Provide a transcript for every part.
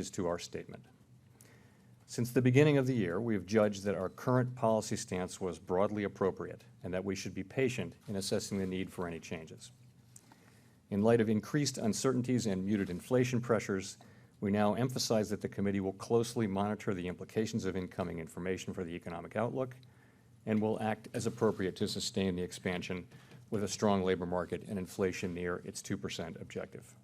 to our statement. Since the beginning of the year, we have judged that our current policy stance was broadly appropriate and that we should be patient in assessing the need for any changes. In light of increased uncertainties and muted inflation pressures, we now emphasize that the committee will closely monitor the implications of incoming information for the economic outlook and will act as appropriate to sustain the expansion with a strong labor market and inflation near its 2% objective.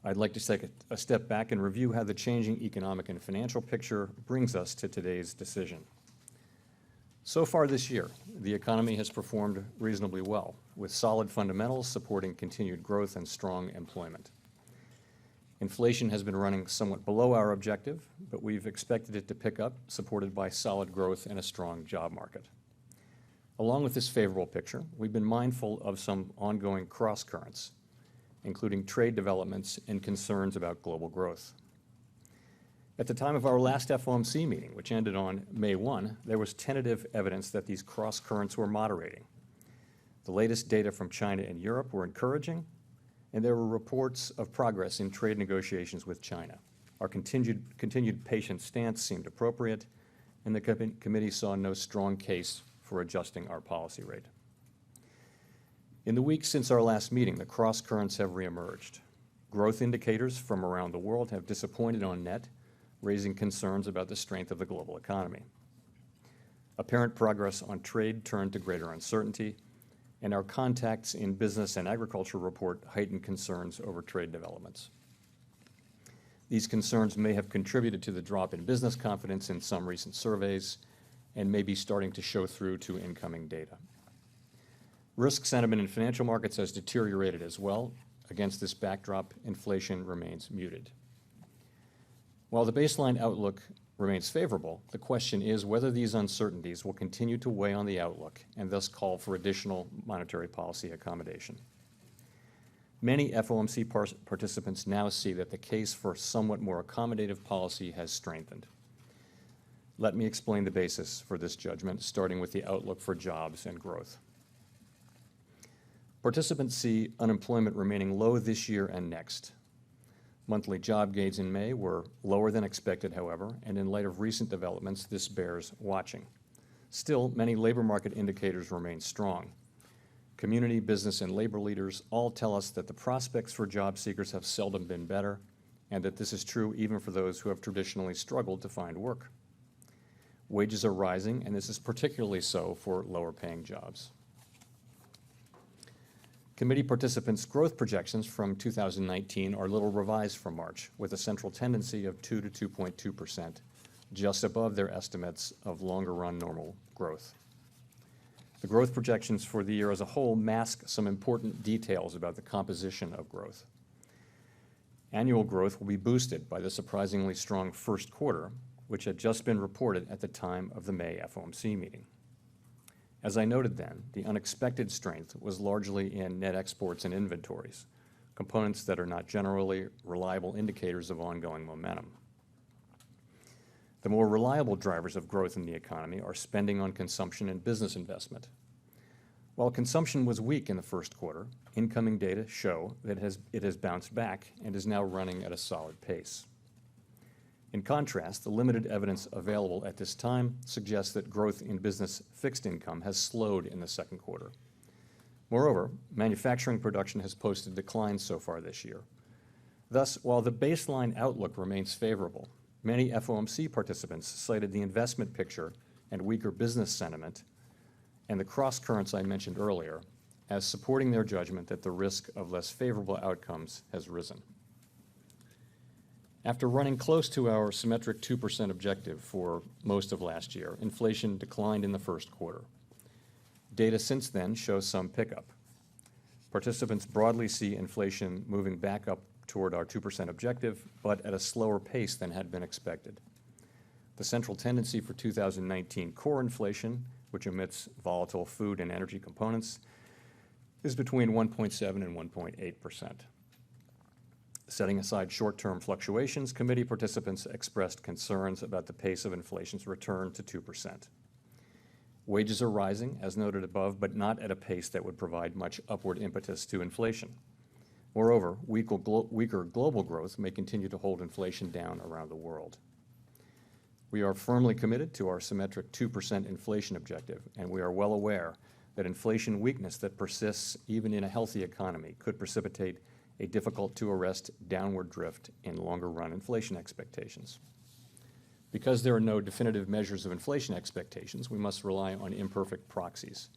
I'd like to take a step back and review how the changing economic and financial picture brings us to today's decision. So far this year, the economy has performed reasonably well, with solid fundamentals supporting continued growth and strong employment. Inflation has been running somewhat below our objective, but we've expected it to pick up, supported by solid growth and a strong job market. Along with this favorable picture, we've been mindful of some ongoing cross-currents, including trade developments and concerns about global growth. At the time of our last FOMC meeting, which ended on May 1, there was tentative evidence that these cross-currents were moderating. The latest data from China and Europe were encouraging, and there were reports of progress in trade negotiations with China. Our continued patient stance seemed appropriate, and the committee saw no strong case for adjusting our policy rate. In the weeks since our last meeting, the cross-currents have reemerged. Growth indicators from around the world have disappointed on net, raising concerns about the strength of the global economy. Apparent progress on trade turned to greater uncertainty, and our contacts in business and agriculture report heightened concerns over trade developments. These concerns may have contributed to the drop in business confidence in some recent surveys and may be starting to show through to incoming data. Risk sentiment in financial markets has deteriorated as well. Against this backdrop, inflation remains muted. While the baseline outlook remains favorable, the question is whether these uncertainties will continue to weigh on the outlook and thus call for additional monetary policy accommodation. Many FOMC participants now see that the case for somewhat more accommodative policy has strengthened. Let me explain the basis for this judgment, starting with the outlook for jobs and growth. Participants see unemployment remaining low this year and next. Monthly job gains in May were lower than expected, however, and in light of recent developments, this bears watching. Still, many labor market indicators remain strong. Community, business, and labor leaders all tell us that the prospects for job seekers have seldom been better, and that this is true even for those who have traditionally struggled to find work. Wages are rising, and this is particularly so for lower-paying jobs. Committee participants' growth projections from 2019 are little revised from March, with a central tendency of 2 to 2.2%, just above their estimates of longer-run normal growth. The growth projections for the year as a whole mask some important details about the composition of growth. Annual growth will be boosted by the surprisingly strong first quarter, which had just been reported at the time of the May FOMC meeting. As I noted then, the unexpected strength was largely in net exports and inventories, components that are not generally reliable indicators of ongoing momentum. The more reliable drivers of growth in the economy are spending on consumption and business investment. While consumption was weak in the first quarter, incoming data show that it has bounced back and is now running at a solid pace. In contrast, the limited evidence available at this time suggests that growth in business fixed income has slowed in the second quarter. Moreover, manufacturing production has posted declines so far this year. Thus, while the baseline outlook remains favorable, many FOMC participants cited the investment picture and weaker business sentiment and the cross-currents I mentioned earlier as supporting their judgment that the risk of less favorable outcomes has risen. After running close to our symmetric 2% objective for most of last year, inflation declined in the first quarter. Data since then shows some pickup. Participants broadly see inflation moving back up toward our 2% objective, but at a slower pace than had been expected. The central tendency for 2019 core inflation, which omits volatile food and energy components, is between 1.7 and 1.8%. Setting aside short-term fluctuations, committee participants expressed concerns about the pace of inflation's return to 2%. Wages are rising, as noted above, but not at a pace that would provide much upward impetus to inflation. Moreover, weaker global growth may continue to hold inflation down around the world. We are firmly committed to our symmetric 2% inflation objective, and we are well aware that inflation weakness that persists even in a healthy economy could precipitate a difficult-to-arrest downward drift in longer-run inflation expectations. Because there are no definitive measures of inflation expectations, we must rely on imperfect proxies.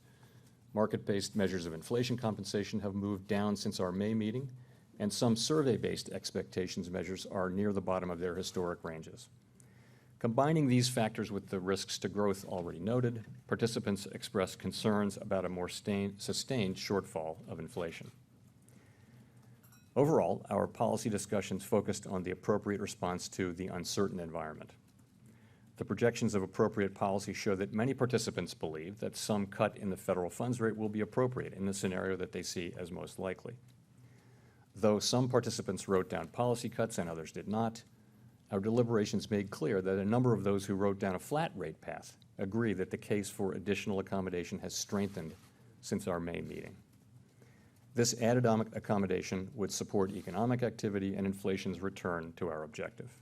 Market-based measures of inflation compensation have moved down since our May meeting, and some survey-based expectations measures are near the bottom of their historic ranges. Combining these factors with the risks to growth already noted, participants expressed concerns about a more sustained shortfall of inflation. Overall, our policy discussions focused on the appropriate response to the uncertain environment. The projections of appropriate policy show that many participants believe that some cut in the federal funds rate will be appropriate in the scenario that they see as most likely. Though some participants wrote down policy cuts and others did not, our deliberations made clear that a number of those who wrote down a flat rate path agree that the case for additional accommodation has strengthened since our May meeting. This added accommodation would support economic activity and inflation's return to our objective.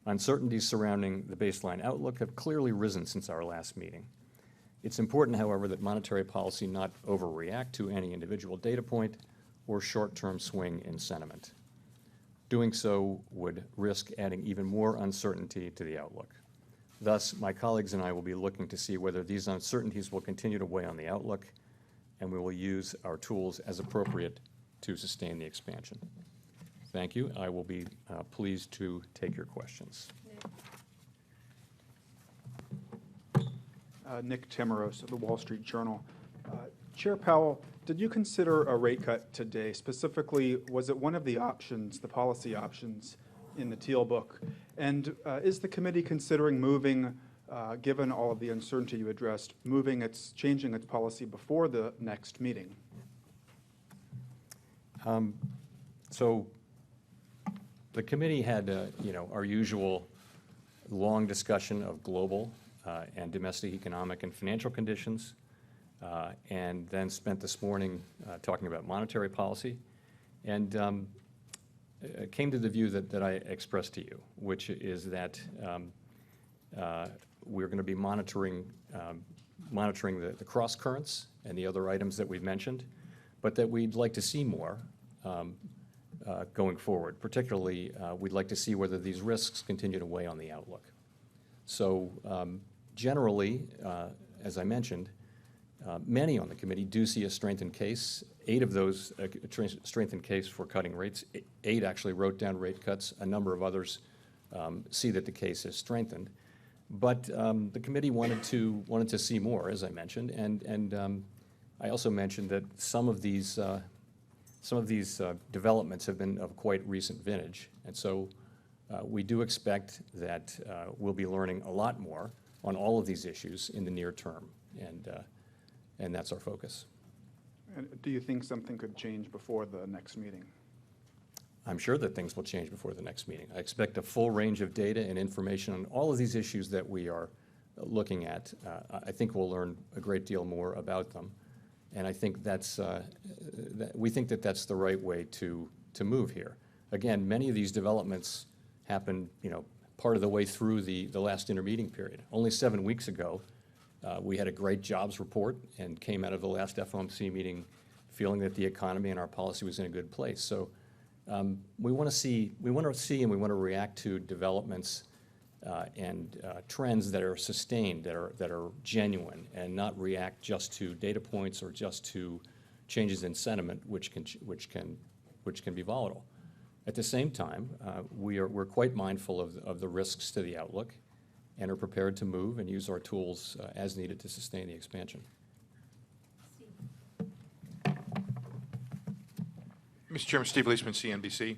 Uncertainties surrounding the baseline outlook have clearly risen since our last meeting. It's important, however, that monetary policy not overreact to any individual data point or short-term swing in sentiment. Doing so would risk adding even more uncertainty to the outlook. Thus, my colleagues and I will be looking to see whether these uncertainties will continue to weigh on the outlook, and we will use our tools as appropriate to sustain the expansion. Thank you. I will be pleased to take your questions. Nick Tamaros of the Wall Street Journal. Chair Powell, did you consider a rate cut today? Specifically, was it one of the options, the policy options in the Teal book? And is the committee considering moving, given all of the uncertainty you addressed, changing its policy before the next meeting? So the committee had, our usual long discussion of global and domestic economic and financial conditions, and then spent this morning talking about monetary policy, and came to the view that I expressed to you, which is that we're going to be monitoring the cross currents and the other items that we've mentioned, but that we'd like to see more going forward. Particularly, we'd like to see whether these risks continue to weigh on the outlook. So generally, as I mentioned, many on the committee do see a strengthened case. 8 of those strengthened case for cutting rates. 8 actually wrote down rate cuts. A number of others see that the case is strengthened. But the committee wanted to see more, as I mentioned, and I also mentioned that some of these developments have been of quite recent vintage, and so we do expect that we'll be learning a lot more on all of these issues in the near term, and that's our focus. And do you think something could change before the next meeting? I'm sure that things will change before the next meeting. I expect a full range of data and information on all of these issues that we are looking at. I think we'll learn a great deal more about them, and I think we think that that's the right way to move here. Again, many of these developments happened, part of the way through the last intermeeting period. Only 7 weeks ago, we had a great jobs report and came out of the last FOMC meeting feeling that the economy and our policy was in a good place. So we want to see and we want to react to developments and trends that are sustained, that are genuine, and not react just to data points or just to changes in sentiment, which can be volatile. At the same time, we're quite mindful of the risks to the outlook, and are prepared to move and use our tools as needed to sustain the expansion. Mr. Chairman, Steve Leisman, CNBC.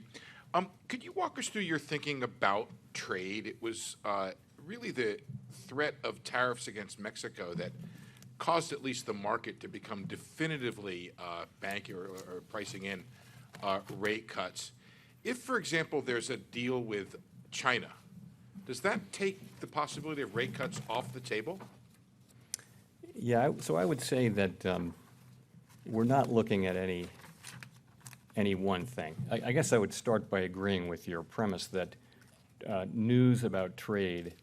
Could you walk us through your thinking about trade? It was really the threat of tariffs against Mexico that caused at least the market to become definitively banking or pricing in rate cuts. If, for example, there's a deal with China, does that take the possibility of rate cuts off the table? Yeah, so I would say that we're not looking at any any one thing. I guess I would start by agreeing with your premise that news about trade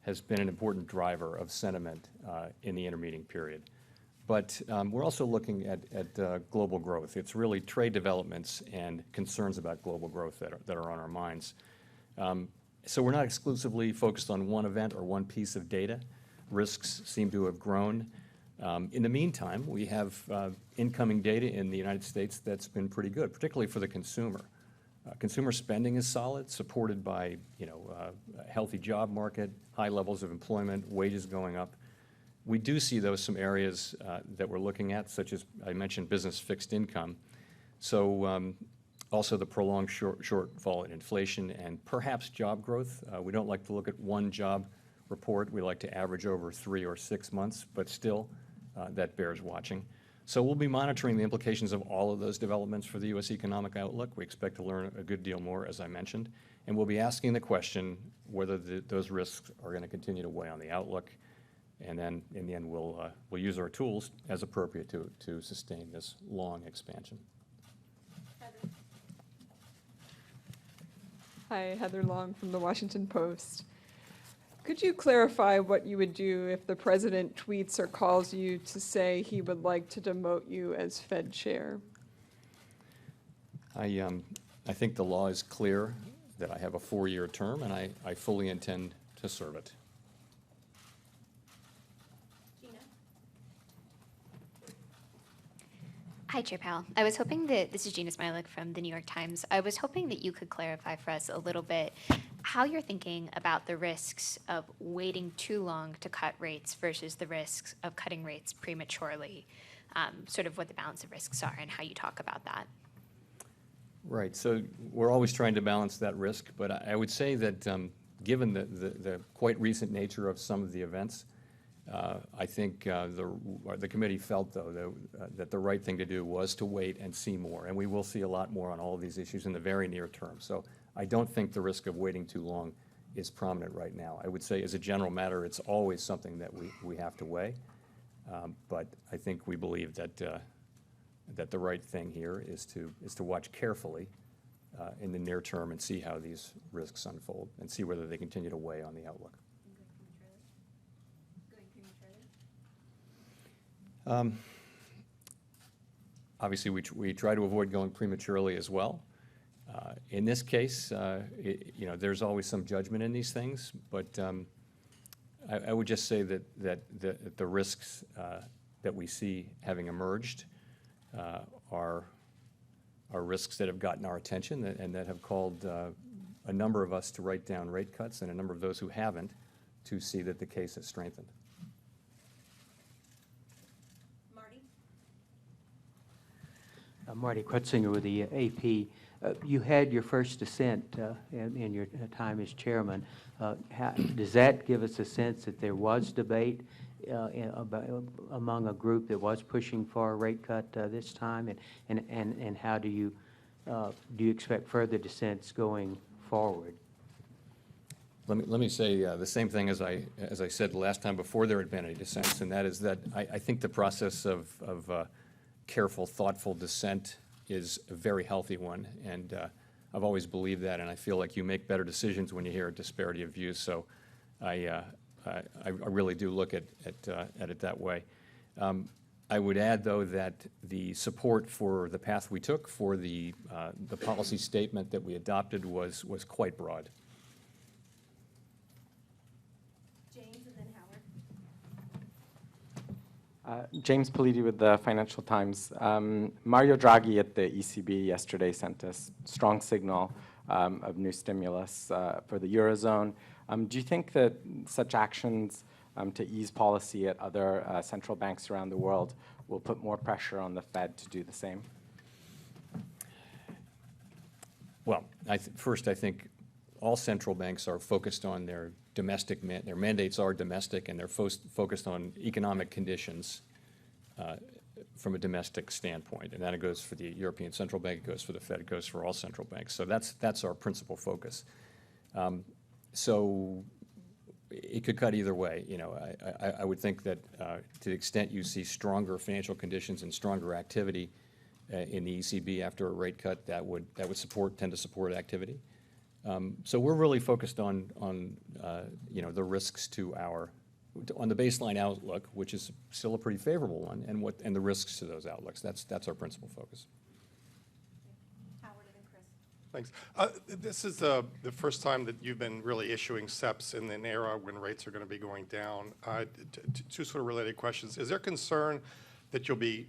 has been an important driver of sentiment in the intermeeting period. But we're also looking at global growth. It's really trade developments and concerns about global growth that are on our minds. So we're not exclusively focused on one event or one piece of data. Risks seem to have grown. In the meantime, we have incoming data in the United States that's been pretty good, particularly for the consumer. Consumer spending is solid, supported by a healthy job market, high levels of employment, wages going up. We do see, though, some areas that we're looking at, such as I mentioned business fixed income. So also the prolonged shortfall in inflation and perhaps job growth. We don't like to look at one job report. We like to average over 3 or 6 months, but still that bears watching. So we'll be monitoring the implications of all of those developments for the U.S. economic outlook. We expect to learn a good deal more, as I mentioned. And we'll be asking the question whether those risks are going to continue to weigh on the outlook. And then, in the end, we'll use our tools as appropriate to sustain this long expansion. Hi, Heather Long from the Washington Post. Could you clarify what you would do if the president tweets or calls you to say he would like to demote you as Fed chair? I think the law is clear that I have a 4-year term, and I fully intend to serve it. Hi, Chair Powell. I was hoping that, this is Gina Smilik from the New York Times. I was hoping that you could clarify for us a little bit how you're thinking about the risks of waiting too long to cut rates versus the risks of cutting rates prematurely, sort of what the balance of risks are and how you talk about that. Right. So we're always trying to balance that risk, but I would say that given the quite recent nature of some of the events, I think the committee felt, though, that the right thing to do was to wait and see more. And we will see a lot more on all of these issues in the very near term. So I don't think the risk of waiting too long is prominent right now. I would say, as a general matter, it's always something that we have to weigh. But I think we believe that that the right thing here is to watch carefully in the near term and see how these risks unfold and see whether they continue to weigh on the outlook. Obviously, we try to avoid going prematurely as well. In this case, there's always some judgment in these things, but I would just say that the risks that we see having emerged are risks that have gotten our attention and that have called a number of us to write down rate cuts and a number of those who haven't to see that the case has strengthened. Marty Krutzinger with the AP. You had your first dissent in your time as chairman. Does that give us a sense that there was debate among a group that was pushing for a rate cut this time? And how do you expect further dissents going forward? Let me say the same thing as I said the last time before there had been any dissents, and that is that I think the process of careful, thoughtful dissent is a very healthy one, and I've always believed that, and I feel like you make better decisions when you hear a disparity of views, so I really do look at it that way. I would add, though, that the support for the path we took, for the policy statement that we adopted was quite broad. James Politi with the Financial Times. Mario Draghi at the ECB yesterday sent a strong signal of new stimulus for the Eurozone. Do you think that such actions to ease policy at other central banks around the world will put more pressure on the Fed to do the same? Well, first, I think all central banks are focused on their domestic, their mandates are domestic, and they're focused on economic conditions from a domestic standpoint. And that it goes for the European Central Bank, it goes for the Fed, it goes for all central banks. So that's our principal focus. So it could cut either way. I would think that to the extent you see stronger financial conditions and stronger activity, in the ECB after a rate cut, that would tend to support activity. So we're really focused on the risks on the baseline outlook, which is still a pretty favorable one, and the risks to those outlooks. That's our principal focus. Howard and then Chris. Thanks. This is the first time that you've been really issuing SEPs in an era when rates are going to be going down. Two sort of related questions. Is there concern that you'll be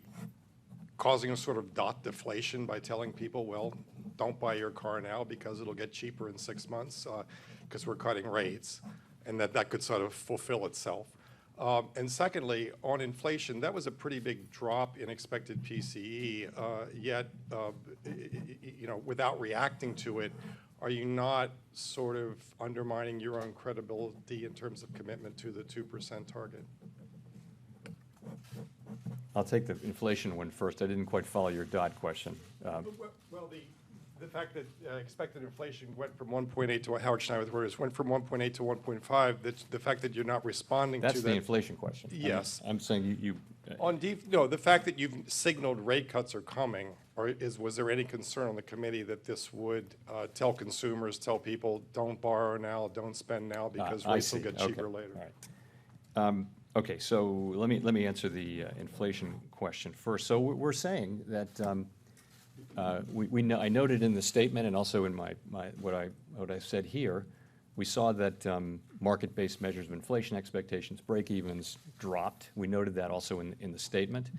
causing a sort of dot deflation by telling people, well, don't buy your car now because it'll get cheaper in 6 months because we're cutting rates, and that could sort of fulfill itself? And secondly, on inflation, that was a pretty big drop in expected PCE, yet, without reacting to it, are you not sort of undermining your own credibility in terms of commitment to the 2% target? I'll take the inflation one first. I didn't quite follow your dot question. Well, the fact that expected inflation went from 1.8 to, Howard Schneider with Reuters, went from 1.8 to 1.5, the fact that you're not responding to that. That's the inflation question. Yes. I'm saying you No, the fact that you've signaled rate cuts are coming, was there any concern on the committee that this would tell consumers, tell people, don't borrow now, don't spend now, because rates will get cheaper later? All right. Okay, so let me answer the inflation question first. So we're saying that I noted in the statement and also in what I said here, we saw that market-based measures of inflation expectations, break-evens, dropped. We noted that also in the statement,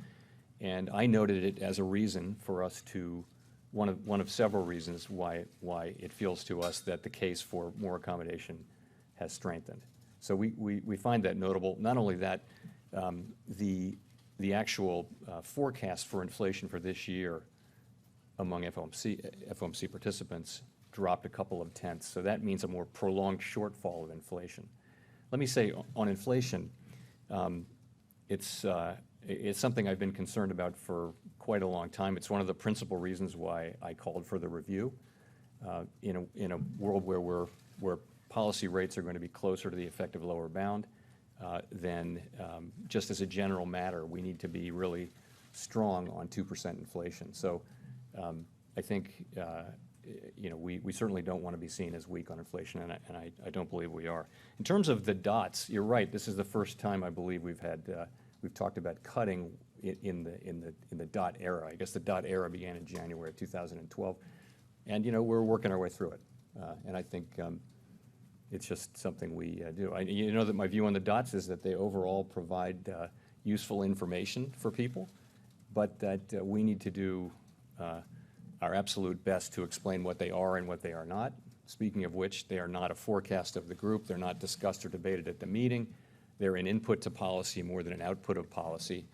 and I noted it as a reason for us to one of several reasons why it feels to us that the case for more accommodation has strengthened. So we find that notable. Not only that, the actual forecast for inflation for this year among FOMC participants dropped a couple of tenths. So that means a more prolonged shortfall of inflation. Let me say on inflation, it's something I've been concerned about for quite a long time. It's one of the principal reasons why I called for the review. In a world where policy rates are going to be closer to the effective lower bound, then just as a general matter, we need to be really strong on 2% inflation. So I think we certainly don't want to be seen as weak on inflation, and I don't believe we are. In terms of the dots, you're right. This is the first time I believe we've talked about cutting in the dot era. I guess the dot era began in January of 2012, and we're working our way through it. And I think it's just something we do. You know that my view on the dots is that they overall provide useful information for people, but that we need to do our absolute best to explain what they are and what they are not. Speaking of which, they are not a forecast of the group. They're not discussed or debated at the meeting. They're an input to policy more than an output of policy.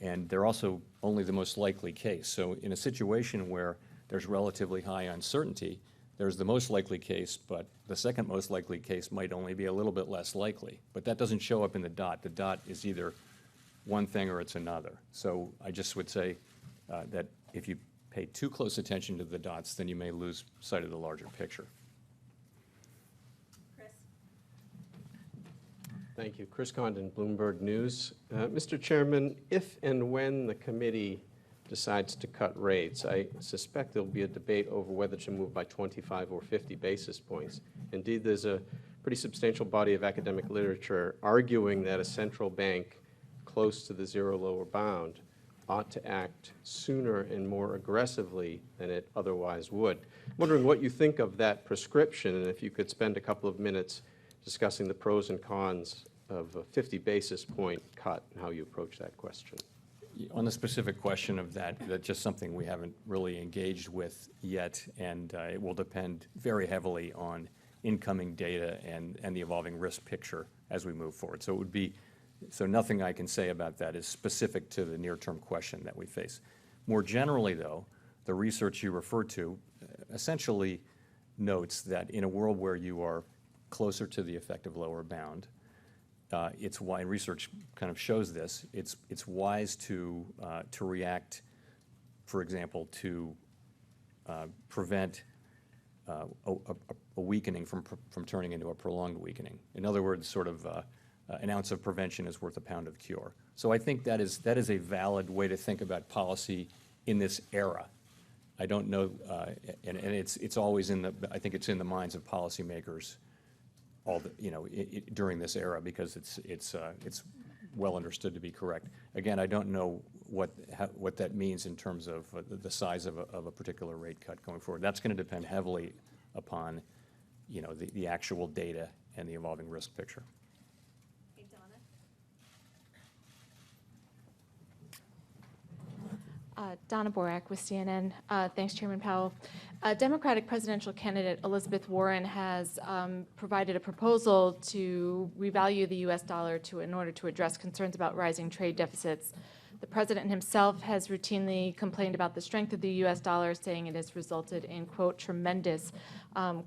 And they're also only the most likely case. So in a situation where there's relatively high uncertainty, there's the most likely case, but the second most likely case might only be a little bit less likely. But that doesn't show up in the dot. The dot is either one thing or it's another. So I just would say that if you pay too close attention to the dots, then you may lose sight of the larger picture. Chris. Thank you. Chris Condon, Bloomberg News. Mr. Chairman, if and when the committee decides to cut rates, I suspect there'll be a debate over whether to move by 25 or 50 basis points. Indeed, there's a pretty substantial body of academic literature arguing that a central bank close to the zero lower bound ought to act sooner and more aggressively than it otherwise would. I'm wondering what you think of that prescription, and if you could spend a couple of minutes discussing the pros and cons of a 50 basis point cut and how you approach that question. On the specific question of that's just something we haven't really engaged with yet, and it will depend very heavily on incoming data and the evolving risk picture as we move forward. So nothing I can say about that is specific to the near-term question that we face. More generally, though, the research you referred to essentially notes that in a world where you are closer to the effective lower bound, it's why research kind of shows this. It's wise to react, for example, to prevent a weakening from turning into a prolonged weakening. In other words, sort of an ounce of prevention is worth a pound of cure. So I think that is a valid way to think about policy in this era. I don't know, and it's always I think it's in the minds of policymakers during this era, because it's well understood to be correct. Again, I don't know what that means in terms of the size of a particular rate cut going forward. That's going to depend heavily upon, the actual data and the evolving risk picture. Hey, Donna. Donna Borak with CNN. Thanks, Chairman Powell. Democratic presidential candidate Elizabeth Warren has provided a proposal to revalue the U.S. dollar in order to address concerns about rising trade deficits. The president himself has routinely complained about the strength of the U.S. dollar, saying it has resulted in, quote, tremendous,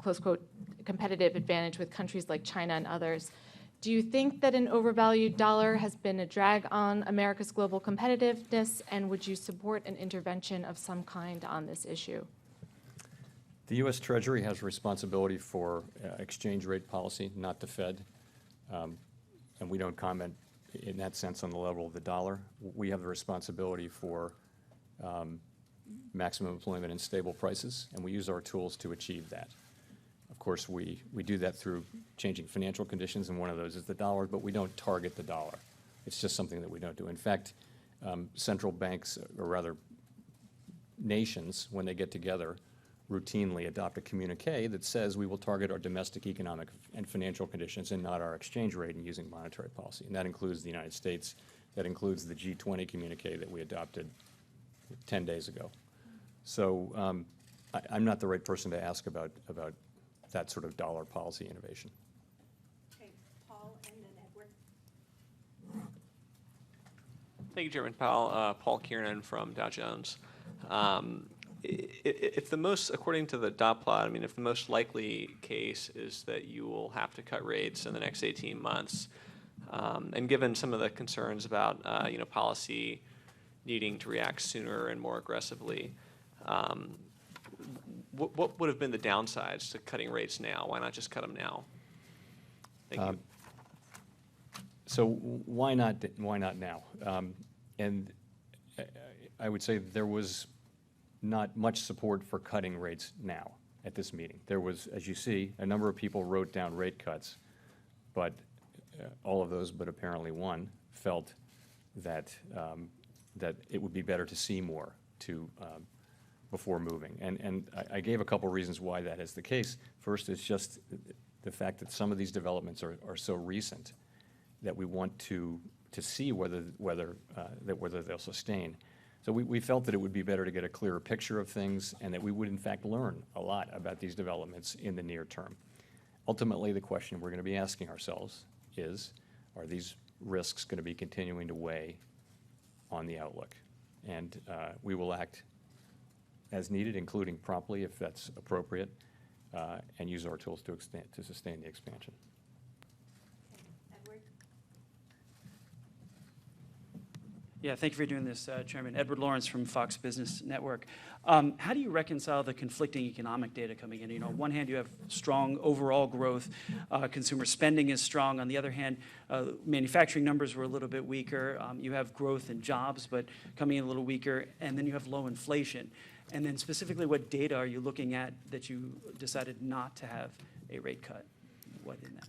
close quote, competitive advantage with countries like China and others. Do you think that an overvalued dollar has been a drag on America's global competitiveness, and would you support an intervention of some kind on this issue? The U.S. Treasury has responsibility for exchange rate policy, not the Fed, and we don't comment in that sense on the level of the dollar. We have the responsibility for maximum employment and stable prices, and we use our tools to achieve that. Of course, we do that through changing financial conditions, and one of those is the dollar, but we don't target the dollar. It's just something that we don't do. In fact, central banks, or rather nations, when they get together, routinely adopt a communique that says we will target our domestic economic and financial conditions and not our exchange rate in using monetary policy. And that includes the United States. That includes the G20 communique that we adopted 10 days ago. So I'm not the right person to ask about that sort of dollar policy innovation. Okay, Paul and then Edward. Thank you, Chairman Powell. Paul Kiernan from Dow Jones. If the most, according to the dot plot, if the most likely case is that you will have to cut rates in the next 18 months, and given some of the concerns about policy needing to react sooner and more aggressively, what would have been the downsides to cutting rates now? Why not just cut them now? Thank you. So why not now? And I would say there was not much support for cutting rates now at this meeting. There was, as you see, a number of people wrote down rate cuts, but all of those, but apparently one, felt that that it would be better to see more before moving. And I gave a couple reasons why that is the case. First is just the fact that some of these developments are so recent that we want to see whether they'll sustain. So we felt that it would be better to get a clearer picture of things, and that we would in fact learn a lot about these developments in the near term. Ultimately, the question we're going to be asking ourselves is, are these risks going to be continuing to weigh on the outlook? And we will act as needed, including promptly if that's appropriate, and use our tools to sustain the expansion. Edward. Yeah, thank you for doing this, Chairman. Edward Lawrence from Fox Business Network. How do you reconcile the conflicting economic data coming in? On one hand, you have strong overall growth. Consumer spending is strong. On the other hand, manufacturing numbers were a little bit weaker. You have growth in jobs, but coming in a little weaker. And then you have low inflation. And then specifically, what data are you looking at that you decided not to have a rate cut? What in that?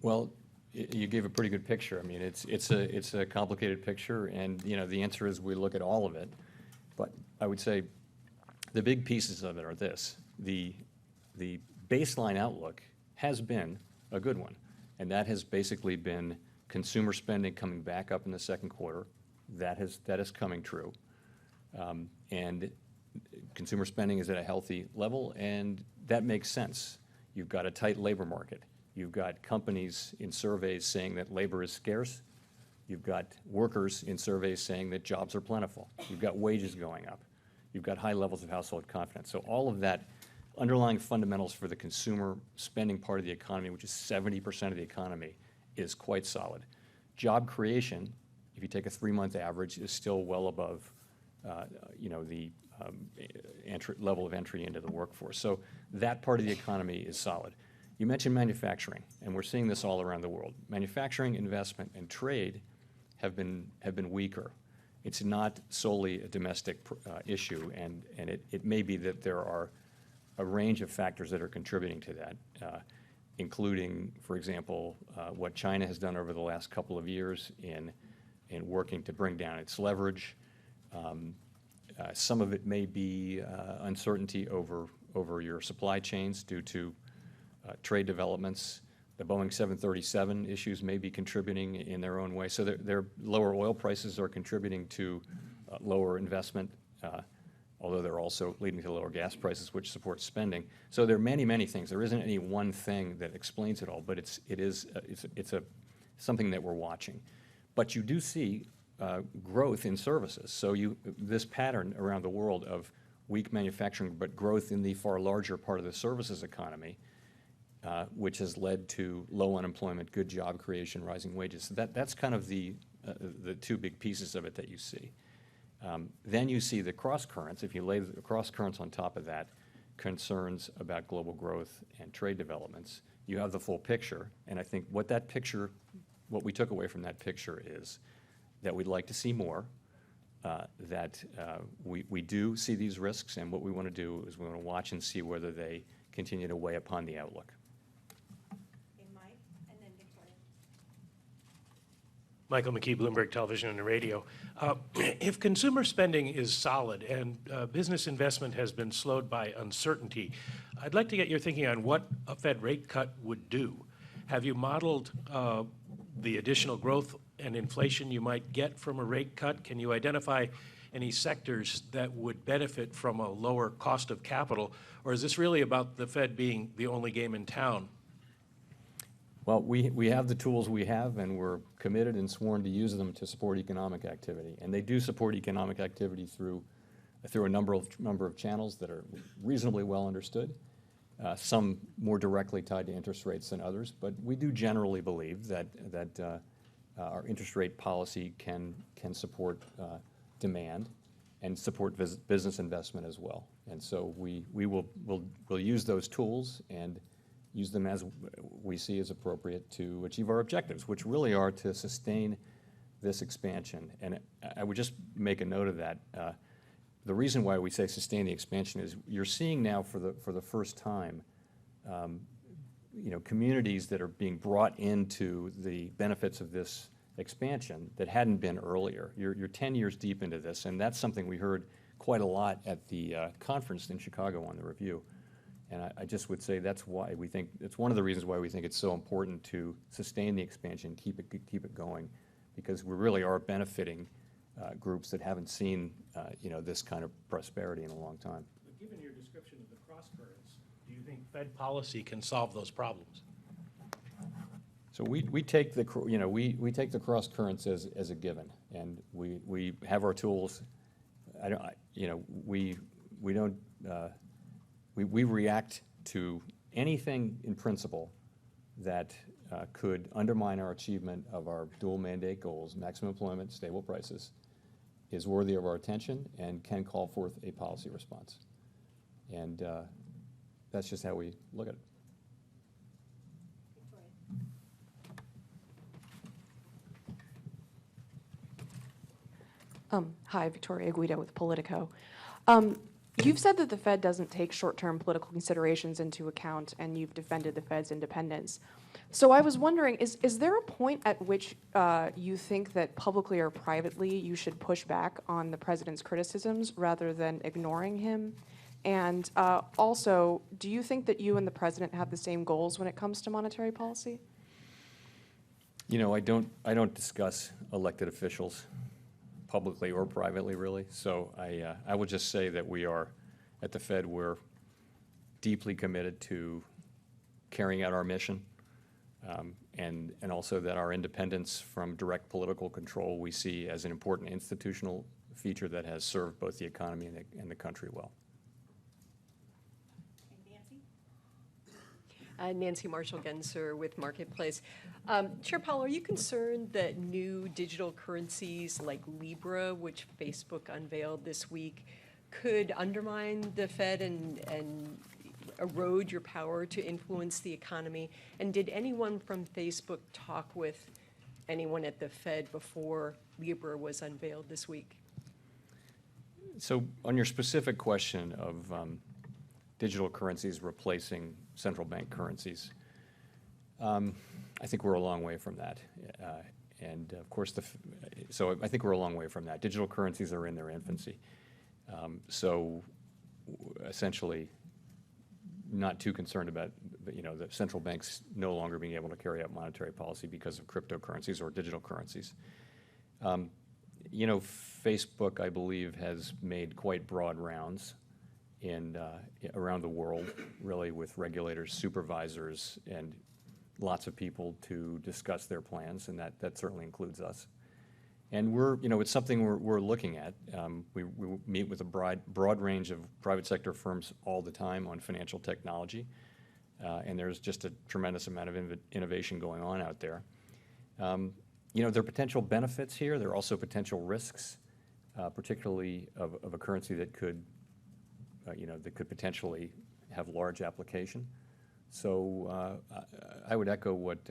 Well, you gave a pretty good picture. It's a complicated picture, and the answer is we look at all of it. But I would say the big pieces of it are this: the baseline outlook has been a good one, and that has basically been consumer spending coming back up in the second quarter. That is coming true, and consumer spending is at a healthy level, and that makes sense. You've got a tight labor market. You've got companies in surveys saying that labor is scarce. You've got workers in surveys saying that jobs are plentiful. You've got wages going up. You've got high levels of household confidence. So all of that underlying fundamentals for the consumer spending part of the economy, which is 70% of the economy, is quite solid. Job creation, if you take a 3-month average, is still well above the level of entry into the workforce. So that part of the economy is solid. You mentioned manufacturing, and we're seeing this all around the world. Manufacturing, investment, and trade have been weaker, it's not solely a domestic issue, and it may be that there are a range of factors that are contributing to that, including, for example, what China has done over the last couple of years in working to bring down its leverage. Some of it may be uncertainty over your supply chains due to trade developments. The Boeing 737 issues may be contributing in their own way. So their lower oil prices are contributing to lower investment, although they're also leading to lower gas prices, which supports spending. So there are many, many things. There isn't any one thing that explains it all, but it's something that we're watching. But you do see growth in services. So this pattern around the world of weak manufacturing, but growth in the far larger part of the services economy, which has led to low unemployment, good job creation, rising wages. So that's kind of the two big pieces of it that you see. Then you see the cross currents. If you lay the cross currents on top of that, concerns about global growth and trade developments, you have the full picture. And I think what we took away from that picture is that we'd like to see more, that we do see these risks, and what we want to do is we want to watch and see whether they continue to weigh upon the outlook. Okay, Mike, and then Victoria. Michael McKee, Bloomberg Television and Radio. If consumer spending is solid and business investment has been slowed by uncertainty, I'd like to get your thinking on what a Fed rate cut would do. Have you modeled the additional growth and inflation you might get from a rate cut? Can you identify any sectors that would benefit from a lower cost of capital? Or is this really about the Fed being the only game in town? Well, we have the tools we have, and we're committed and sworn to use them to support economic activity. And they do support economic activity through a number of channels that are reasonably well understood, some more directly tied to interest rates than others. But we do generally believe that our interest rate policy can support demand and support business investment as well. And so we'll use those tools and use them as we see as appropriate to achieve our objectives, which really are to sustain this expansion. And I would just make a note of that. The reason why we say sustain the expansion is you're seeing now for the first time, communities that are being brought into the benefits of this expansion that hadn't been earlier. You're 10 years deep into this, and that's something we heard quite a lot at the conference in Chicago on the review. And I just would say that's why we think, it's one of the reasons why we think it's so important to sustain the expansion, keep it going, because we really are benefiting groups that haven't seen this kind of prosperity in a long time. But given your description of the cross currents, do you think Fed policy can solve those problems? So we take the we take the cross currents as a given, and we have our tools. We react to anything in principle that could undermine our achievement of our dual mandate goals, maximum employment, stable prices, is worthy of our attention and can call forth a policy response. And that's just how we look at it. Hi, Victoria Guida with Politico. You've said that the Fed doesn't take short-term political considerations into account, and you've defended the Fed's independence. So I was wondering, is there a point at which you think that publicly or privately you should push back on the president's criticisms rather than ignoring him? And also, do you think that you and the president have the same goals when it comes to monetary policy? I don't discuss elected officials publicly or privately, really. So I would just say that we are, at the Fed, we're deeply committed to carrying out our mission, and also that our independence from direct political control we see as an important institutional feature that has served both the economy and the country well. Nancy Marshall-Genzer with Marketplace. Chair Powell, are you concerned that new digital currencies like Libra, which Facebook unveiled this week, could undermine the Fed and erode your power to influence the economy? And did anyone from Facebook talk with anyone at the Fed before Libra was unveiled this week? So on your specific question of digital currencies replacing central bank currencies, I think we're a long way from that. And of course, so I think we're a long way from that. Digital currencies are in their infancy. So essentially, not too concerned about the central banks no longer being able to carry out monetary policy because of cryptocurrencies or digital currencies. Facebook, I believe, has made quite broad rounds around the world, really, with regulators, supervisors, and lots of people to discuss their plans, and that certainly includes us. And it's something we're looking at. We meet with a broad range of private sector firms all the time on financial technology, and there's just a tremendous amount of innovation going on out there. There are potential benefits here. There are also potential risks, particularly of a currency that could potentially have large application. So I would echo what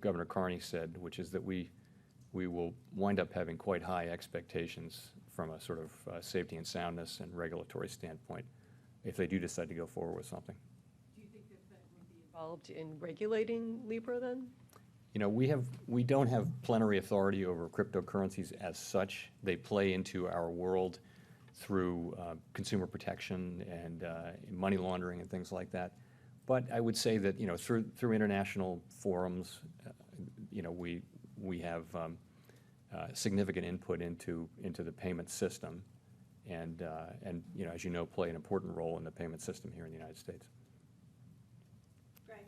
Governor Carney said, which is that we will wind up having quite high expectations from a sort of safety and soundness and regulatory standpoint if they do decide to go forward with something. Do you think the Fed would be involved in regulating Libra then? We don't have plenary authority over cryptocurrencies as such. They play into our world through consumer protection and money laundering and things like that. But I would say that through international forums, we have significant input into the payment system, and as you know, play an important role in the payment system here in the United States. Greg.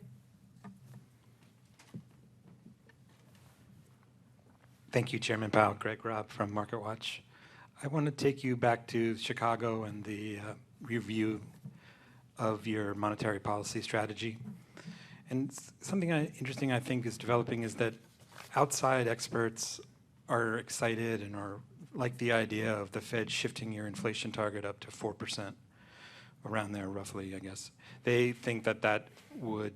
Thank you, Chairman Powell. Greg Robb from MarketWatch. I want to take you back to Chicago and the review of your monetary policy strategy. And something interesting I think is developing is that outside experts are excited and are like the idea of the Fed shifting your inflation target up to 4%, around there roughly, I guess. They think that would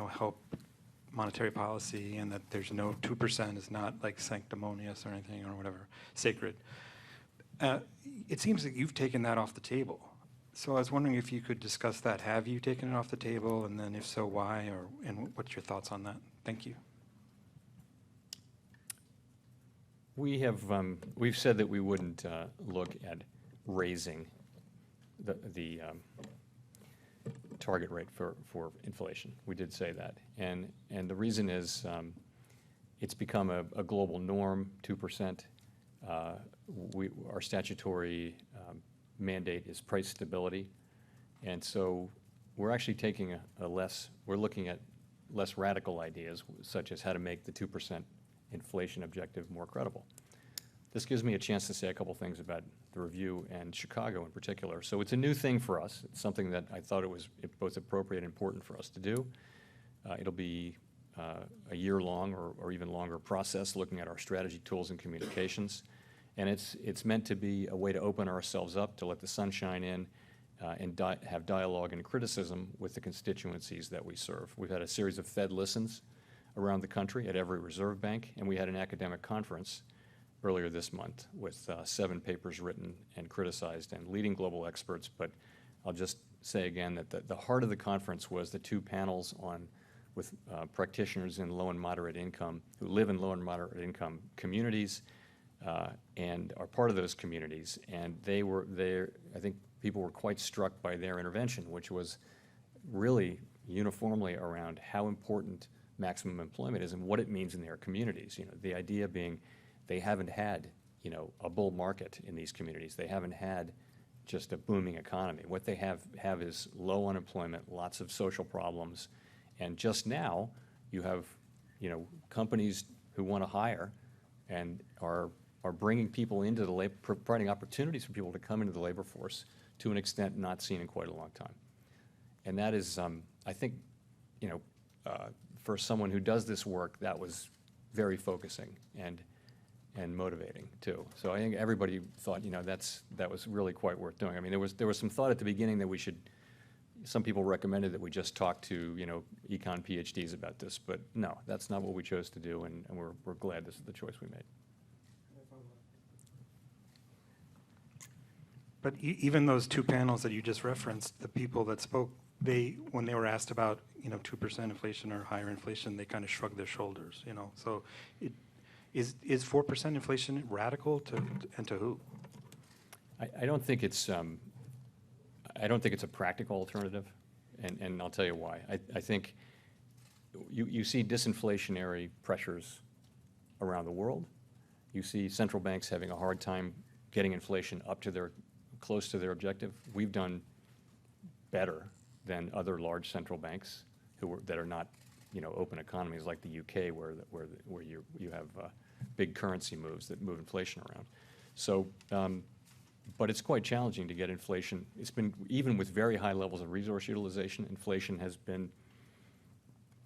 help monetary policy, and that there's no 2% is not like sanctimonious or anything or whatever, sacred. It seems that you've taken that off the table. So I was wondering if you could discuss that. Have you taken it off the table, and then if so, why, and what's your thoughts on that? Thank you. We've said that we wouldn't look at raising the target rate for inflation. We did say that, and the reason is it's become a global norm, 2%. Our statutory mandate is price stability, and so we're actually taking we're looking at less radical ideas, such as how to make the 2% inflation objective more credible. This gives me a chance to say a couple things about the review and Chicago in particular. So it's a new thing for us. It's something that I thought it was both appropriate and important for us to do. It'll be a year-long or even longer process looking at our strategy, tools, and communications. And it's meant to be a way to open ourselves up, to let the sunshine in, and have dialogue and criticism with the constituencies that we serve. We've had a series of Fed listens around the country at every reserve bank, and we had an academic conference earlier this month with 7 papers written and criticized and leading global experts. But I'll just say again that the heart of the conference was the 2 panels with practitioners in low and moderate income, who live in low and moderate income communities, and are part of those communities. And I think people were quite struck by their intervention, which was really uniformly around how important maximum employment is and what it means in their communities. The idea being they haven't had, a bull market in these communities. They haven't had just a booming economy. What they have is low unemployment, lots of social problems, and just now you have, companies who want to hire and are bringing people into the labor, providing opportunities for people to come into the labor force to an extent not seen in quite a long time. And that is, I think, for someone who does this work, that was very focusing and motivating too. So I think everybody thought, that was really quite worth doing. I mean, there was some thought at the beginning that we should, some people recommended that we just talk to, econ PhDs about this, but no, that's not what we chose to do, and we're glad this is the choice we made. But even those two panels that you just referenced, the people that spoke, when they were asked about 2% inflation or higher inflation, they kind of shrugged their shoulders. So is 4% inflation radical and to who? I don't think it's a practical alternative, and I'll tell you why. I think you see disinflationary pressures around the world. You see central banks having a hard time getting inflation up to close to their objective. We've done better than other large central banks that are not, open economies like the UK, where you have big currency moves that move inflation around. So, but it's quite challenging to get inflation. It's been, even with very high levels of resource utilization, inflation has been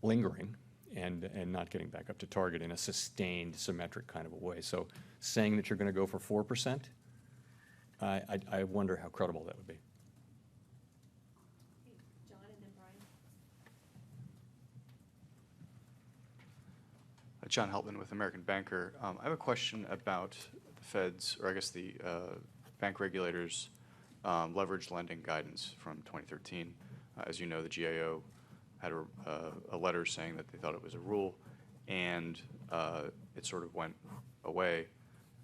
lingering and not getting back up to target in a sustained, symmetric kind of a way. So saying that you're going to go for 4%, I wonder how credible that would be. John and then Brian. John Heltman with American Banker. I have a question about the Fed's, or I guess the bank regulators' leveraged lending guidance from 2013. As you know, the GAO had a letter saying that they thought it was a rule, and it sort of went away.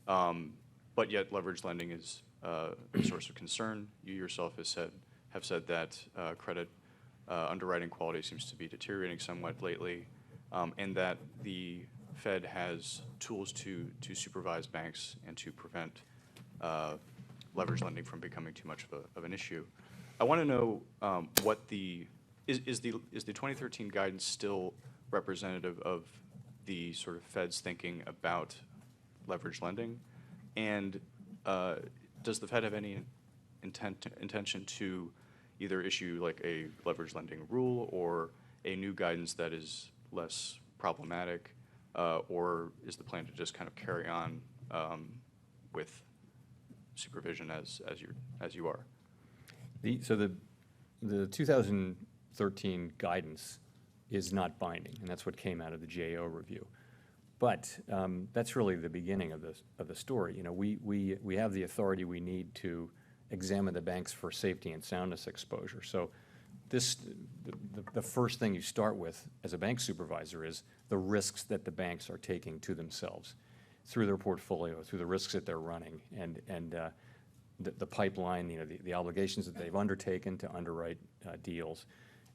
But yet leveraged lending is a source of concern. You yourself have said that credit underwriting quality seems to be deteriorating somewhat lately, and that the Fed has tools to supervise banks and to prevent leverage lending from becoming too much of an issue. I want to know what is the 2013 guidance still representative of the sort of Fed's thinking about leverage lending, and does the Fed have any intention to either issue like a leverage lending rule or a new guidance that is less problematic, or is the plan to just kind of carry on with supervision as you are? So the 2013 guidance is not binding, and that's what came out of the GAO review. But that's really the beginning of the story. We have the authority we need to examine the banks for safety and soundness exposure. So the first thing you start with as a bank supervisor is the risks that the banks are taking to themselves through their portfolio, through the risks that they're running, and the pipeline, the obligations that they've undertaken to underwrite deals.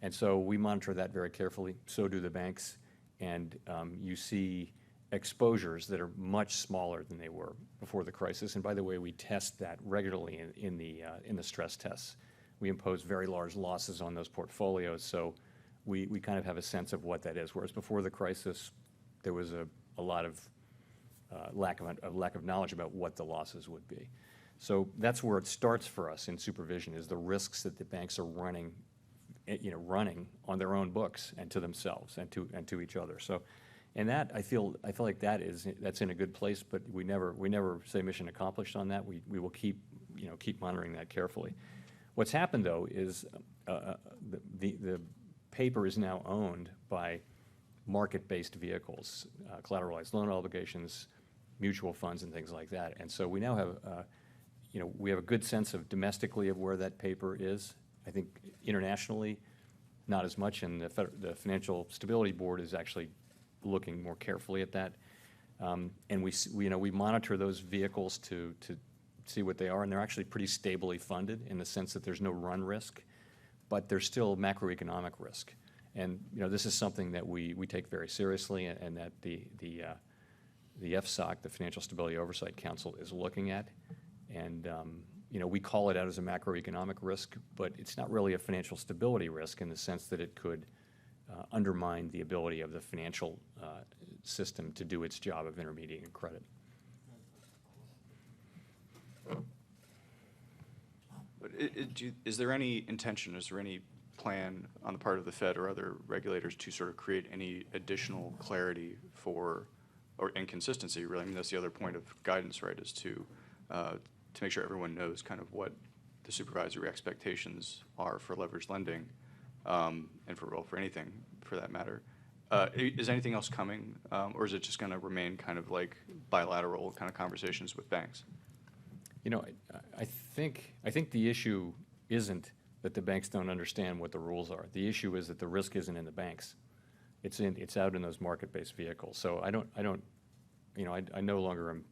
And so we monitor that very carefully. So do the banks. And you see exposures that are much smaller than they were before the crisis. And by the way, we test that regularly in the stress tests. We impose very large losses on those portfolios, so we kind of have a sense of what that is. Whereas before the crisis, there was a lot of lack of knowledge about what the losses would be. So that's where it starts for us in supervision, is the risks that the banks are running on their own books and to themselves and to each other. So, and that I feel like that's in a good place, but we never say mission accomplished on that. We will keep monitoring that carefully. What's happened though is the paper is now owned by market-based vehicles, collateralized loan obligations, mutual funds, and things like that. And so we now have we have a good sense of domestically of where that paper is. I think internationally, not as much, and the Financial Stability Board is actually looking more carefully at that. And we monitor those vehicles to see what they are, and they're actually pretty stably funded in the sense that there's no run risk, but there's still macroeconomic risk. And this is something that we take very seriously, and that the FSOC, the Financial Stability Oversight Council, is looking at. And we call it out as a macroeconomic risk, but it's not really a financial stability risk in the sense that it could undermine the ability of the financial system to do its job of intermediating credit. But is there any intention, is there any plan on the part of the Fed or other regulators to sort of create any additional clarity and consistency, really? I mean, that's the other point of guidance, right, is to make sure everyone knows kind of what the supervisory expectations are for leveraged lending, and for anything for that matter. Is anything else coming, or is it just going to remain kind of like bilateral kind of conversations with banks? You know, I think the issue isn't that the banks don't understand what the rules are. The issue is that the risk isn't in the banks. It's out in those market-based vehicles. So I no longer am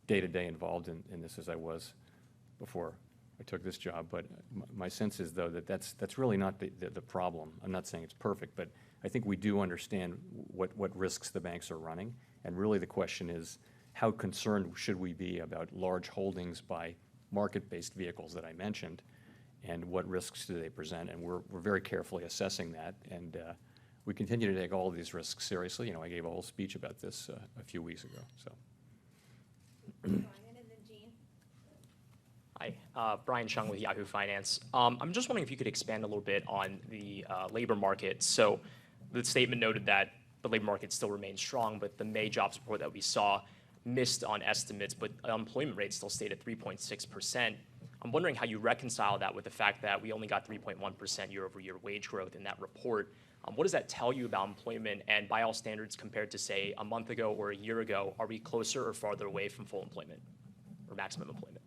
day-to-day involved in this as I was before I took this job. But my sense is, though, that that's really not the problem. I'm not saying it's perfect, but I think we do understand what risks the banks are running. And really the question is, how concerned should we be about large holdings by market-based vehicles that I mentioned, and what risks do they present? And we're very carefully assessing that, and we continue to take all of these risks seriously. You know, I gave a whole speech about this a few weeks ago. So. Hi, Brian Chung with Yahoo Finance. I'm just wondering if you could expand a little bit on the labor market. So the statement noted that the labor market still remains strong, but the May jobs report that we saw missed on estimates, but unemployment rate still stayed at 3.6%. I'm wondering how you reconcile that with the fact that we only got 3.1% year-over-year wage growth in that report. What does that tell you about employment? And by all standards, compared to, say, a month ago or a year ago, are we closer or farther away from full employment or maximum employment?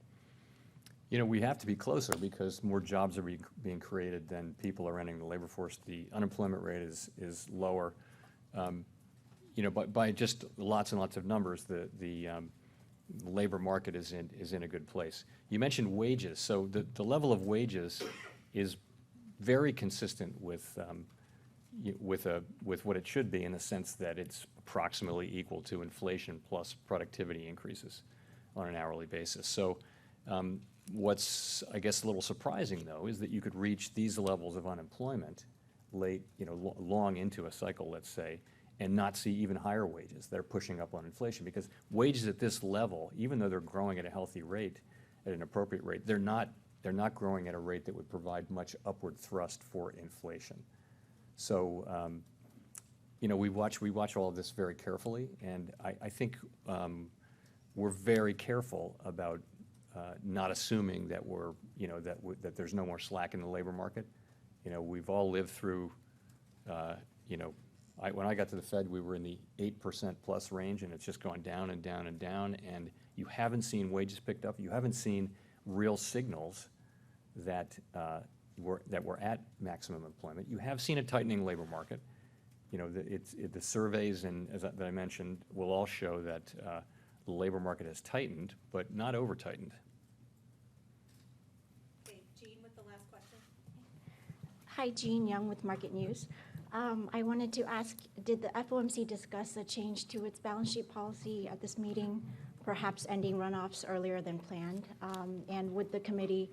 You know, we have to be closer because more jobs are being created than people are entering the labor force. The unemployment rate is lower. You know, by just lots and lots of numbers, the labor market is in a good place. You mentioned wages. So the level of wages is very consistent with what it should be, in the sense that it's approximately equal to inflation plus productivity increases on an hourly basis. So what's, I guess, a little surprising, though, is that you could reach these levels of unemployment late, long into a cycle, let's say, and not see even higher wages that are pushing up on inflation. Because wages at this level, even though they're growing at a healthy rate, at an appropriate rate, they're not growing at a rate that would provide much upward thrust for inflation. So, we watch all of this very carefully, and I think we're very careful about not assuming that that there's no more slack in the labor market. We've all lived through, when I got to the Fed, we were in the 8% plus range, and it's just gone down and down and down, and you haven't seen wages picked up. You haven't seen real signals that we're at maximum employment. You have seen a tightening labor market. The surveys that I mentioned will all show that the labor market has tightened, but not over-tightened. Okay, Jean with the last question. Hi, Jean Young with Market News. I wanted to ask, did the FOMC discuss a change to its balance sheet policy at this meeting, perhaps ending runoffs earlier than planned? And would the committee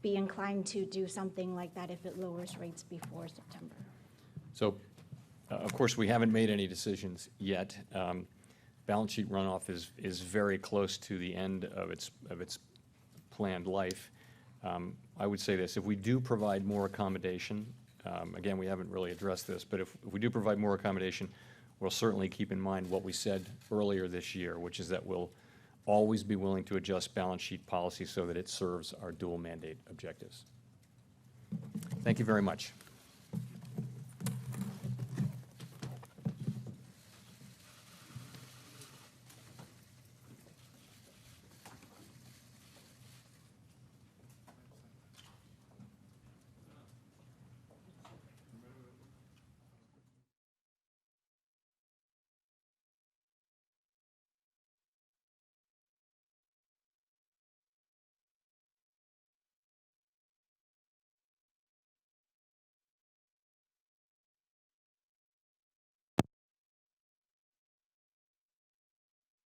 be inclined to do something like that if it lowers rates before September? So, of course, we haven't made any decisions yet. Balance sheet runoff is very close to the end of its planned life. I would say this: if we do provide more accommodation, again, we haven't really addressed this, but if we do provide more accommodation, we'll certainly keep in mind what we said earlier this year, which is that we'll always be willing to adjust balance sheet policy so that it serves our dual mandate objectives. Thank you very much.